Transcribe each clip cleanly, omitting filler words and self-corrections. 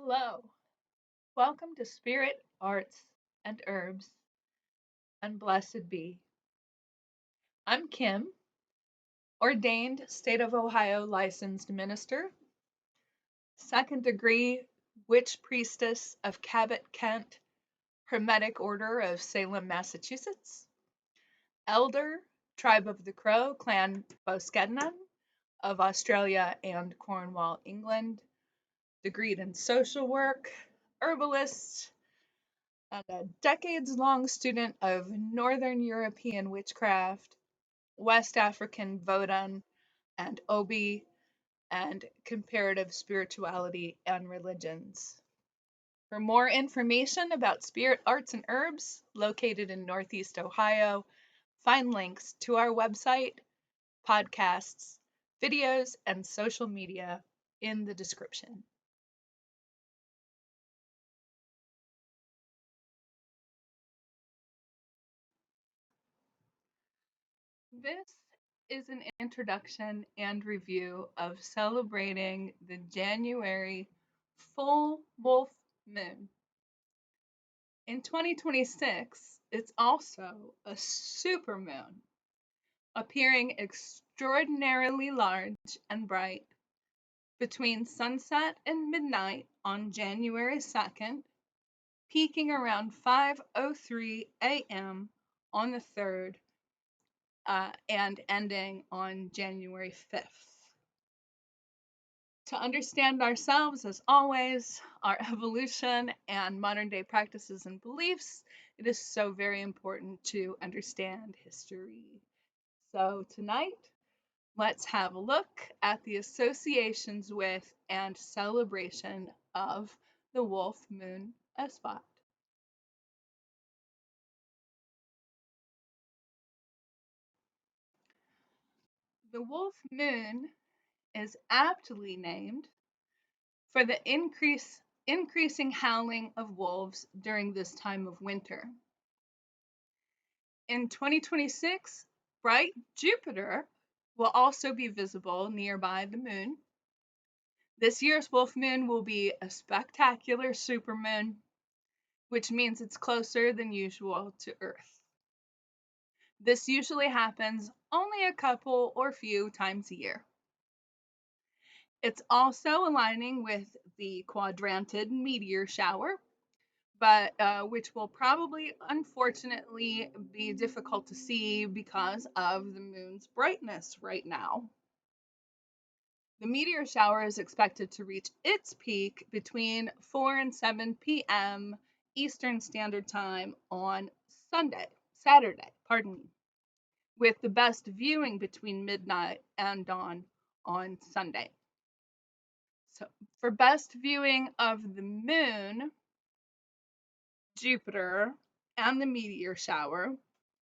Hello, welcome to Spirit, Arts, and Herbs, and Blessed Be. I'm Kim, ordained State of Ohio licensed minister, second degree witch priestess of Cabot, Kent, Hermetic Order of Salem, Massachusetts, elder, Tribe of the Crow, Clan Boskednan of Australia and Cornwall, England, degreed in social work, herbalist, and a decades-long student of Northern European witchcraft, West African Voodoo and Obi, and comparative spirituality and religions. For more information about spirit arts and herbs located in Northeast Ohio, find links to our website, podcasts, videos, and social media in the description. This is an introduction and review of celebrating the January full wolf moon. In 2026, it's also a supermoon, appearing extraordinarily large and bright between sunset and midnight on January 2nd, peaking around 5:03 a.m. on the 3rd, and ending on January 5th. To understand ourselves, as always, our evolution and modern day practices and beliefs, it is so very important to understand history. So, tonight, let's have a look at the associations with and celebration of the wolf moon Esbat. The wolf moon is aptly named for the increasing howling of wolves during this time of winter. In 2026, bright Jupiter will also be visible nearby the moon. This year's wolf moon will be a spectacular supermoon, which means it's closer than usual to Earth. This usually happens only a couple or few times a year. It's also aligning with the quadrantid meteor shower, but which will probably, unfortunately, be difficult to see because of the moon's brightness right now. The meteor shower is expected to reach its peak between 4 and 7 p.m. Eastern Standard Time on Saturday, with the best viewing between midnight and dawn on Sunday. So, for best viewing of the moon, Jupiter, and the meteor shower,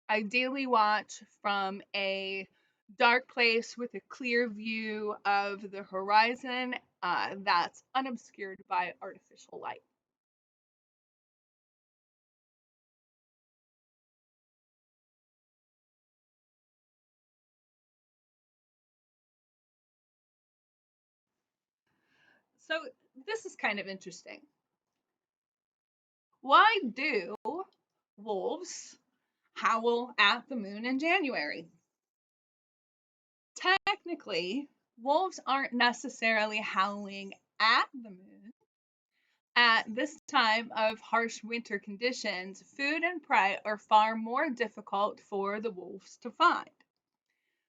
ideally watch from a dark place with a clear view of the horizon that's unobscured by artificial light. So, this is kind of interesting. Why do wolves howl at the moon in January? Technically, wolves aren't necessarily howling at the moon. At this time of harsh winter conditions, food and prey are far more difficult for the wolves to find.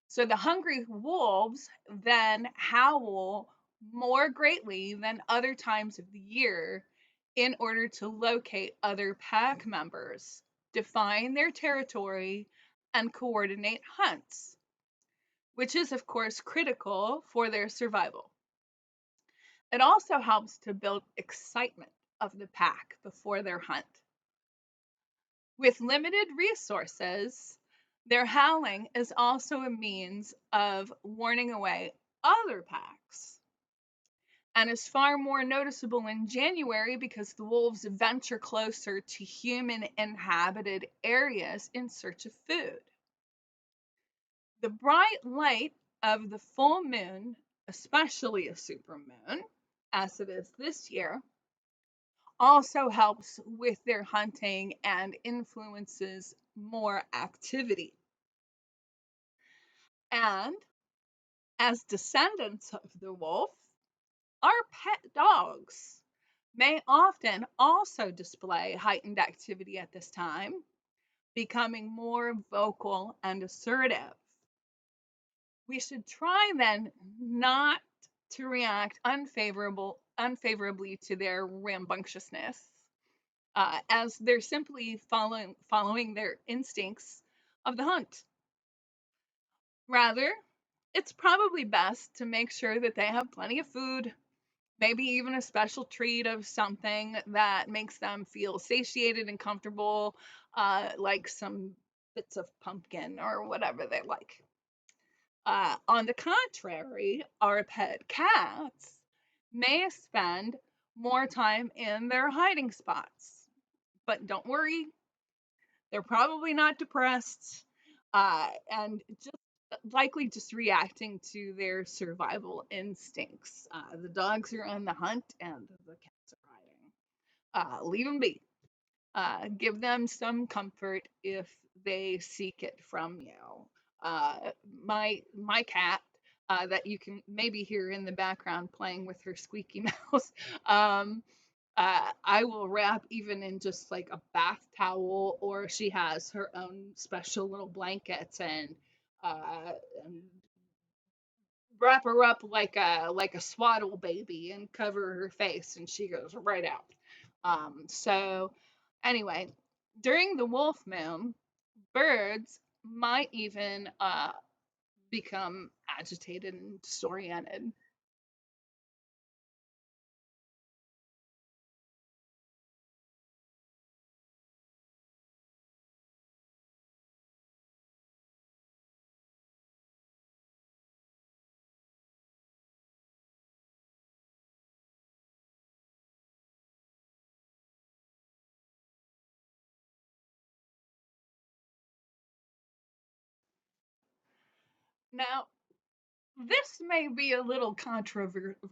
So the hungry wolves then howl more greatly than other times of the year in order to locate other pack members, define their territory, and coordinate hunts, which is, of course, critical for their survival. It also helps to build excitement of the pack before their hunt. With limited resources, their howling is also a means of warning away other packs and is far more noticeable in January because the wolves venture closer to human inhabited areas in search of food. The bright light of the full moon, especially a supermoon, as it is this year, also helps with their hunting and influences more activity. And as descendants of the wolf, our pet dogs may often also display heightened activity at this time, becoming more vocal and assertive. We should try then not to react unfavorably to their rambunctiousness, as they're simply following their instincts of the hunt. Rather, it's probably best to make sure that they have plenty of food, maybe even a special treat of something that makes them feel satiated and comfortable, like some bits of pumpkin or whatever they like. On the contrary, our pet cats may spend more time in their hiding spots. But don't worry, they're probably not depressed, and just likely just reacting to their survival instincts. The dogs are on the hunt and the cats are hiding. Leave them be. Give them some comfort if they seek it from you. My cat, that you can maybe hear in the background playing with her squeaky mouse. I will wrap even in just like a bath towel, or she has her own special little blankets, and wrap her up like a swaddle baby and cover her face, and she goes right out. So anyway, during the wolf moon, birds might even become agitated and disoriented. Now, this may be a little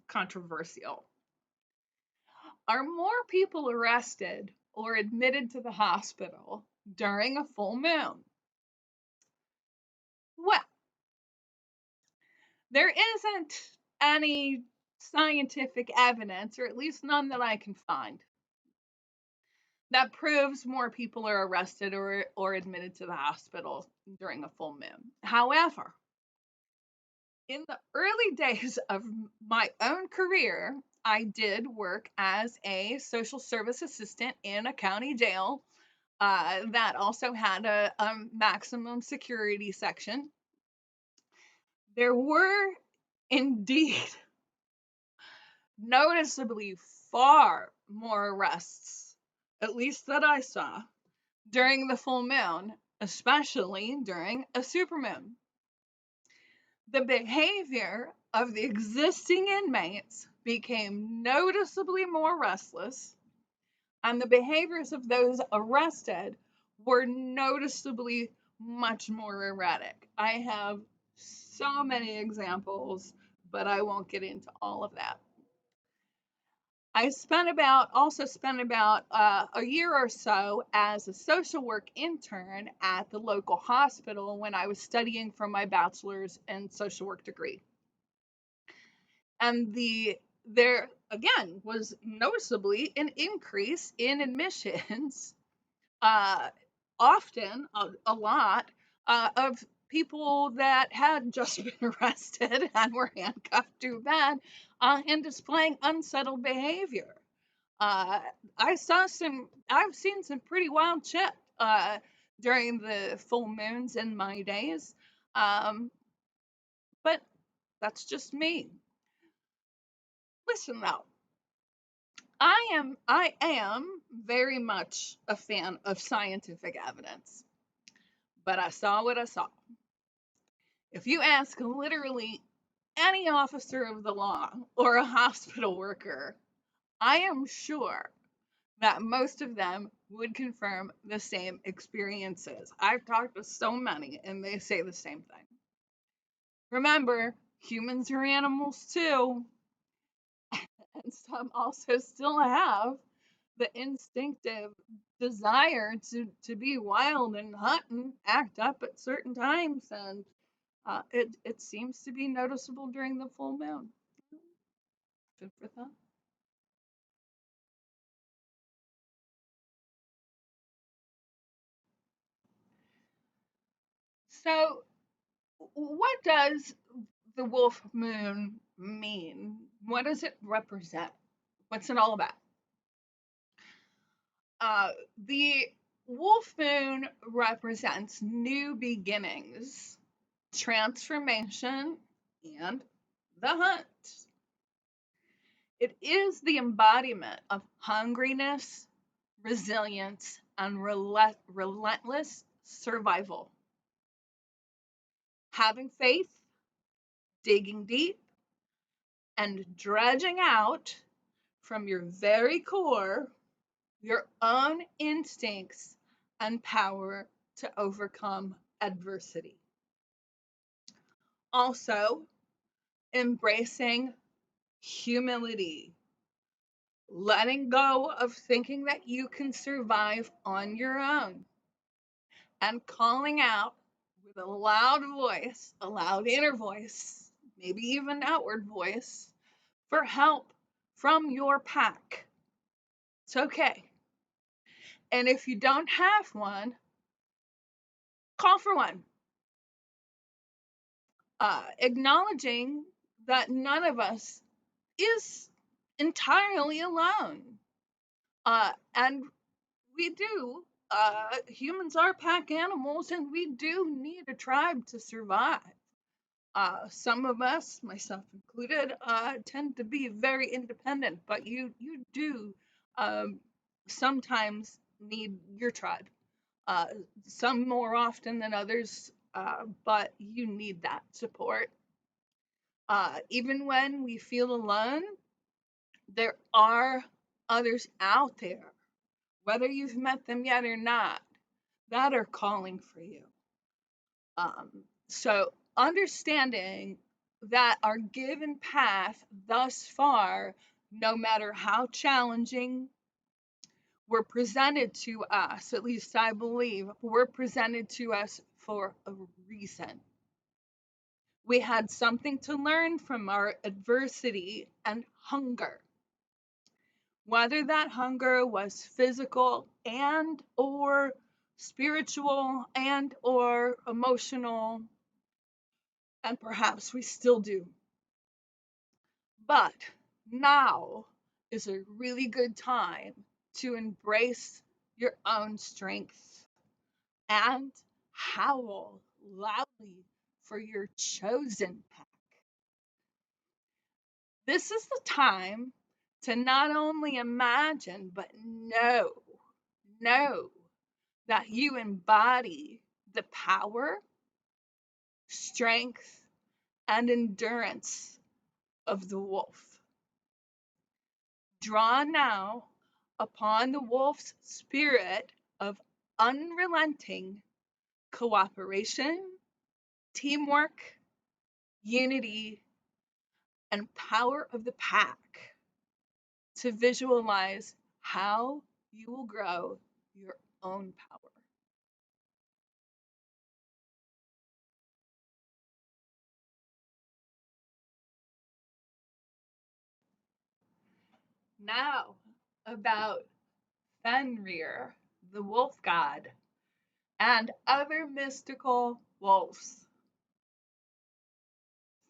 controversial. Are more people arrested or admitted to the hospital during a full moon? Well, there isn't any scientific evidence, or at least none that I can find, that proves more people are arrested or admitted to the hospital during a full moon. However, in the early days of my own career, I did work as a social service assistant in a county jail, that also had a maximum security section. There were indeed noticeably far more arrests, at least that I saw, during the full moon, especially during a supermoon. The behavior of the existing inmates became noticeably more restless, and the behaviors of those arrested were noticeably much more erratic. I have so many examples, but I won't get into all of that. I also spent about a year or so as a social work intern at the local hospital when I was studying for my bachelor's in social work degree. And there again was noticeably an increase in admissions, uh, often a lot, of people that had just been arrested and were handcuffed too bad, and displaying unsettled behavior. Uh, I've seen some pretty wild shit, during the full moons in my days. Um, but that's just me. Listen though, I am very much a fan of scientific evidence, but I saw what I saw. If you ask literally any officer of the law or a hospital worker, I am sure that most of them would confirm the same experiences. I've talked to so many and they say the same thing. Remember, humans are animals too, and some also still have the instinctive desire to be wild and hunt and act up at certain times, and it seems to be noticeable during the full moon. Food for thought. So, what does the wolf moon mean? What does it represent? What's it all about? The wolf moon represents new beginnings, transformation, and the hunt. It is the embodiment of hungriness, resilience, and relentless survival. Having faith, digging deep, and dredging out from your very core your own instincts and power to overcome adversity. Also, embracing humility, letting go of thinking that you can survive on your own, and calling out with a loud voice, a loud inner voice, maybe even outward voice, for help from your pack. It's okay. And if you don't have one, call for one. Acknowledging that none of us is entirely alone. And we do, humans are pack animals, and we do need a tribe to survive. Some of us, myself included, tend to be very independent, but you do um, sometimes need your tribe. Uh, some more often than others, but you need that support. Even when we feel alone, there are others out there, whether you've met them yet or not, that are calling for you. So, understanding that our given path thus far, no matter how challenging, were presented to us, at least I believe, were presented to us for a reason. We had something to learn from our adversity and hunger. Whether that hunger was physical and or spiritual and or emotional, and perhaps we still do. But now is a really good time to embrace your own strength and howl loudly for your chosen path. This is the time to not only imagine, but know that you embody the power, strength, and endurance of the wolf. Draw now upon the wolf's spirit of unrelenting cooperation, teamwork, unity, and power of the pack to visualize how you will grow your own power. Now, about Fenrir, the wolf god, and other mystical wolves.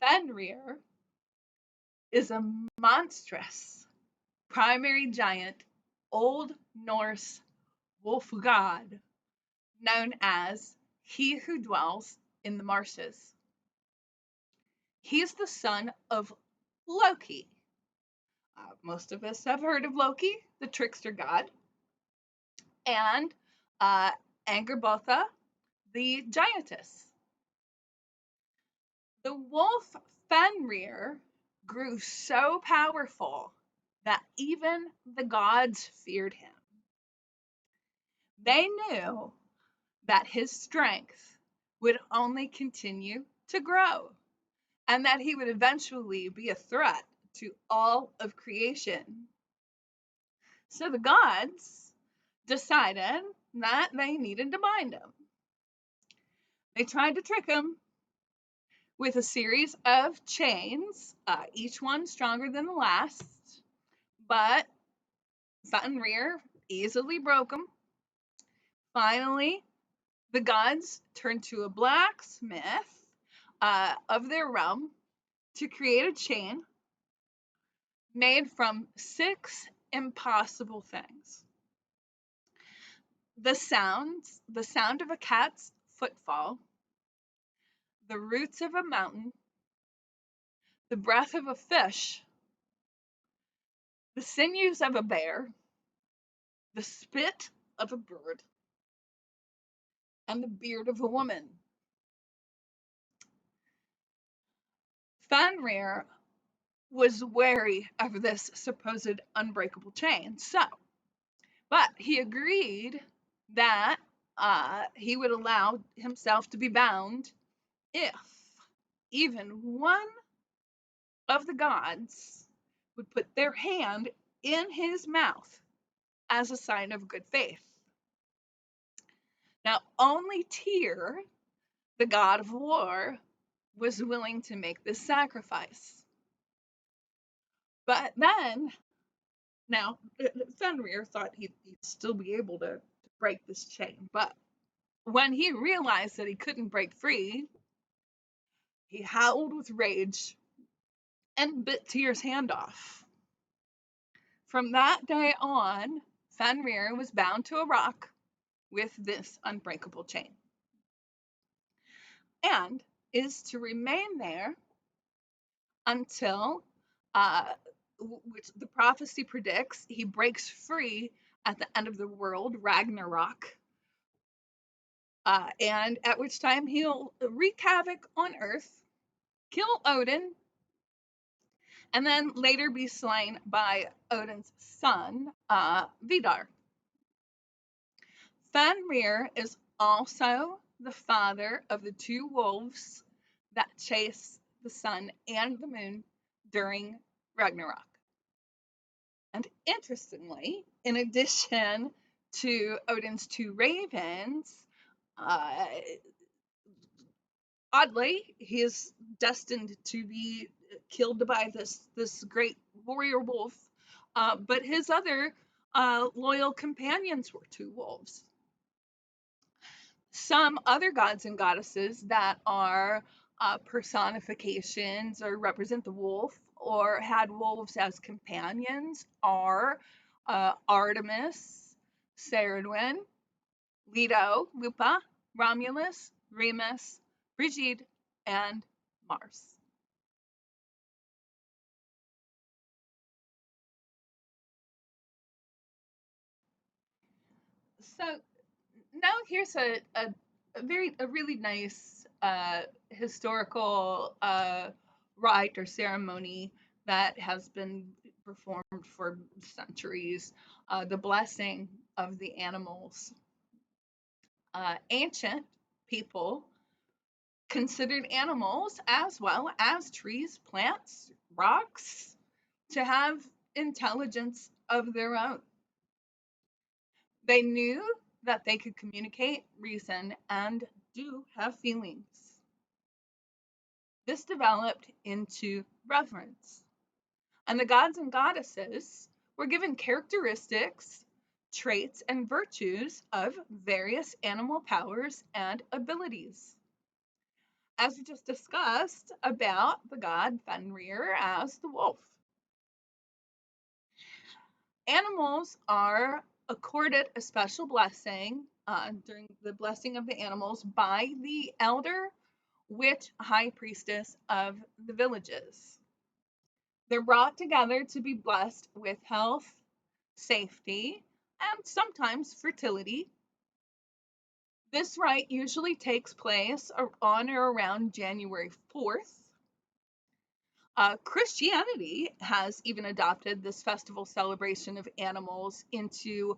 Fenrir is a monstrous primary giant Old Norse wolf god known as he who dwells in the marshes. He's the son of Loki. Most of us have heard of Loki, the trickster god, and uh, Angerbotha, the giantess. The wolf Fenrir grew so powerful that even the gods feared him. They knew that his strength would only continue to grow and that he would eventually be a threat to all of creation. So the gods decided that they needed to bind him. They tried to trick him with a series of chains, each one stronger than the last, but Fenrir easily broke them. Finally, the gods turned to a blacksmith of their realm to create a chain made from 6 impossible things. The sound of a cat's footfall, the roots of a mountain, the breath of a fish, the sinews of a bear, the spit of a bird, and the beard of a woman. Fenrir was wary of this supposed unbreakable chain, but he agreed that he would allow himself to be bound if even one of the gods would put their hand in his mouth as a sign of good faith. Now, only Tyr, the god of war, was willing to make this sacrifice. But then, now, Fenrir thought he'd still be able to break this chain, but when he realized that he couldn't break free, he howled with rage and bit Tyr's hand off. From that day on, Fenrir was bound to a rock with this unbreakable chain and is to remain there until, which the prophecy predicts, he breaks free at the end of the world, Ragnarok, and at which time he'll wreak havoc on Earth, kill Odin, and then later be slain by Odin's son, Vidar. Fenrir is also the father of the 2 wolves that chase the sun and the moon during Ragnarok. And interestingly, in addition to Odin's 2 ravens, oddly, he is destined to be killed by this great warrior wolf, but his other loyal companions were 2 wolves. Some other gods and goddesses that are personifications or represent the wolf or had wolves as companions are Artemis, Saradwin, Leto, Lupa, Romulus, Remus, Brigid, and Mars. So now here's a really nice historical rite or ceremony that has been performed for centuries, the blessing of the animals. Ancient people considered animals as well as trees, plants, rocks to have intelligence of their own. They knew that they could communicate, reason, and do have feelings. This developed into reverence, and the gods and goddesses were given characteristics, traits, and virtues of various animal powers and abilities. As we just discussed about the god Fenrir as the wolf. Animals are accorded a special blessing during the blessing of the animals by the elder witch high priestess of the villages. They're brought together to be blessed with health, safety, and sometimes fertility. This rite usually takes place on or around January 4th. Christianity has even adopted this festival celebration of animals into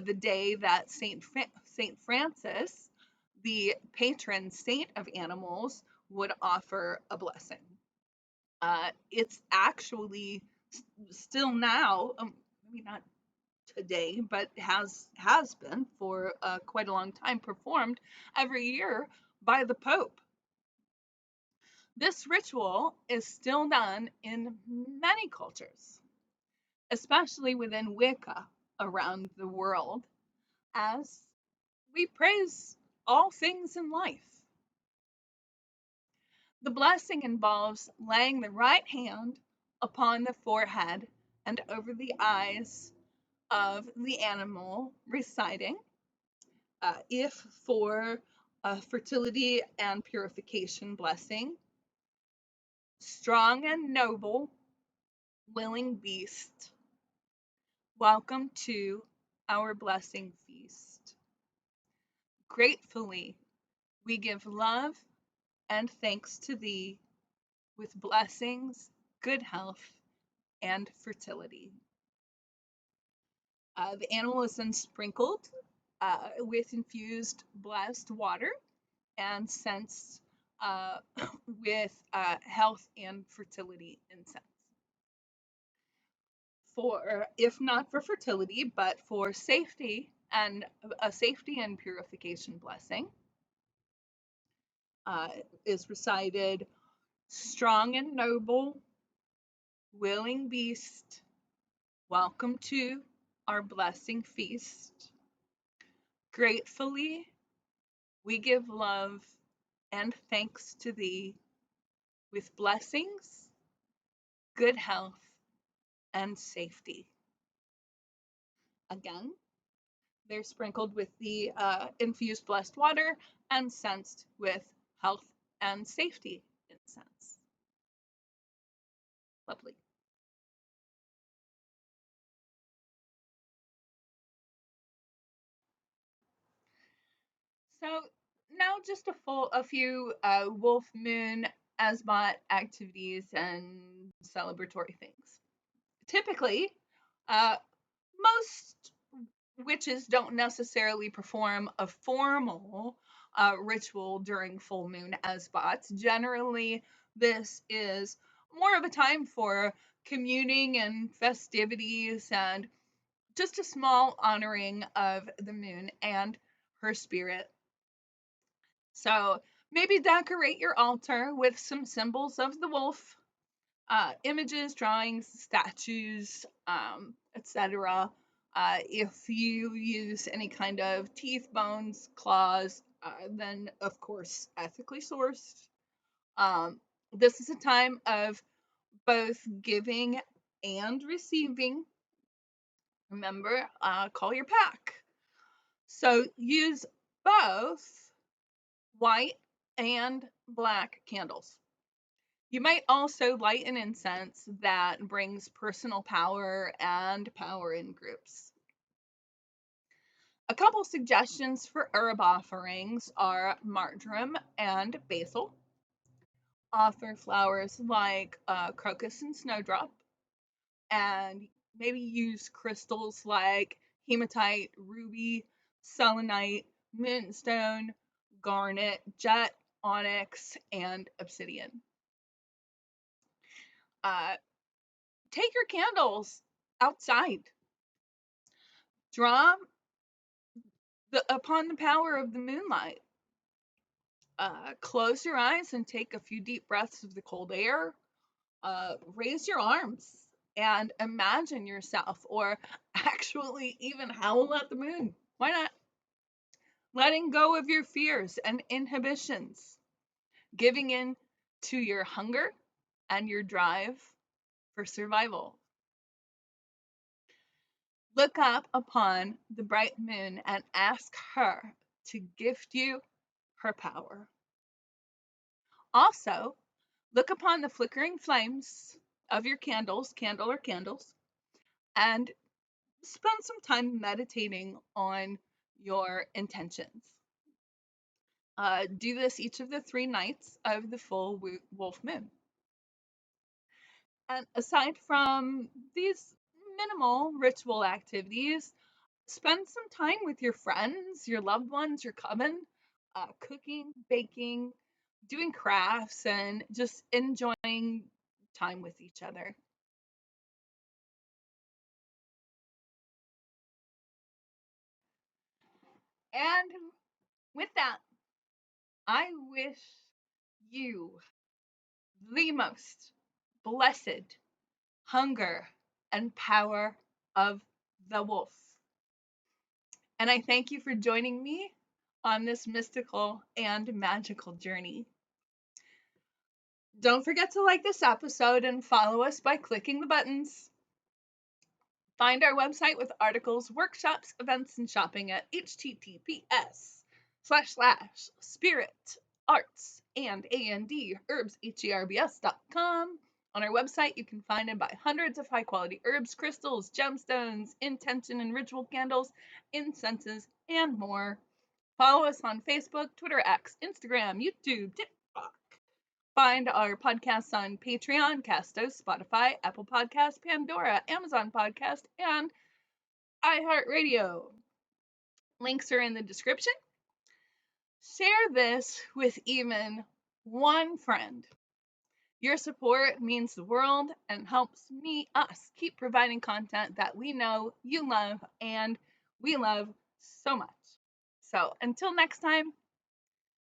the day that Saint Francis, the patron saint of animals, would offer a blessing. It's actually still now, maybe not today, but has been for quite a long time, performed every year by the Pope. This ritual is still done in many cultures, especially within Wicca around the world, as we praise all things in life. The blessing involves laying the right hand upon the forehead and over the eyes of the animal, reciting, if for fertility and purification blessing, strong and noble, willing beast, welcome to our blessing feast. Gratefully, we give love and thanks to thee with blessings, good health, and fertility. The animal is then sprinkled with infused blessed water and censed with health and fertility incense. For, if not for fertility, but for safety and a safety and purification blessing, is recited, strong and noble, willing beast, welcome to our blessing feast. Gratefully, we give love and thanks to thee with blessings, good health, and safety. Again, they're sprinkled with the infused blessed water and censed with health and safety incense. Lovely. So now just a few wolf moon Esbat activities and celebratory things. Typically, uh, most witches don't necessarily perform a formal ritual during full moon Esbats. Generally, this is more of a time for communing and festivities and just a small honoring of the moon and her spirit. So maybe decorate your altar with some symbols of the wolf, images, drawings, statues, etc. If you use any kind of teeth, bones, claws, then of course ethically sourced. Um, this is a time of both giving and receiving. Remember, call your pack. So use both white and black candles. You might also light an incense that brings personal power and power in groups. A couple suggestions for herb offerings are marjoram and basil. Offer flowers like crocus and snowdrop, and maybe use crystals like hematite, ruby, selenite, moonstone, garnet, jet, onyx, and obsidian. Uh, Take your candles outside. Draw upon the power of the moonlight. Close your eyes and take a few deep breaths of the cold air. Raise your arms and imagine yourself, or actually even howl at the moon. Why not? Letting go of your fears and inhibitions, giving in to your hunger and your drive for survival. Look up upon the bright moon and ask her to gift you her power. Also, look upon the flickering flames of your candles, candle or candles, and spend some time meditating on your intentions. Do this each of the 3 nights of the full wolf moon. And aside from these minimal ritual activities, spend some time with your friends, your loved ones, your coven, cooking, baking, doing crafts, and just enjoying time with each other. And with that, I wish you the most blessed hunger and power of the wolf. And I thank you for joining me on this mystical and magical journey. Don't forget to like this episode and follow us by clicking the buttons. Find our website with articles, workshops, events, and shopping at https://spiritartsandherbs.com. On our website, you can find and buy hundreds of high-quality herbs, crystals, gemstones, intention and ritual candles, incenses, and more. Follow us on Facebook, Twitter, X, Instagram, YouTube, TikTok. Find our podcasts on Patreon, Castos, Spotify, Apple Podcasts, Pandora, Amazon Podcast, and iHeartRadio. Links are in the description. Share this with even one friend. Your support means the world and helps us keep providing content that we know you love and we love so much. So until next time,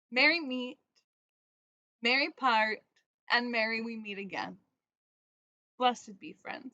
merry meet, merry part, and merry we meet again. Blessed be, friends.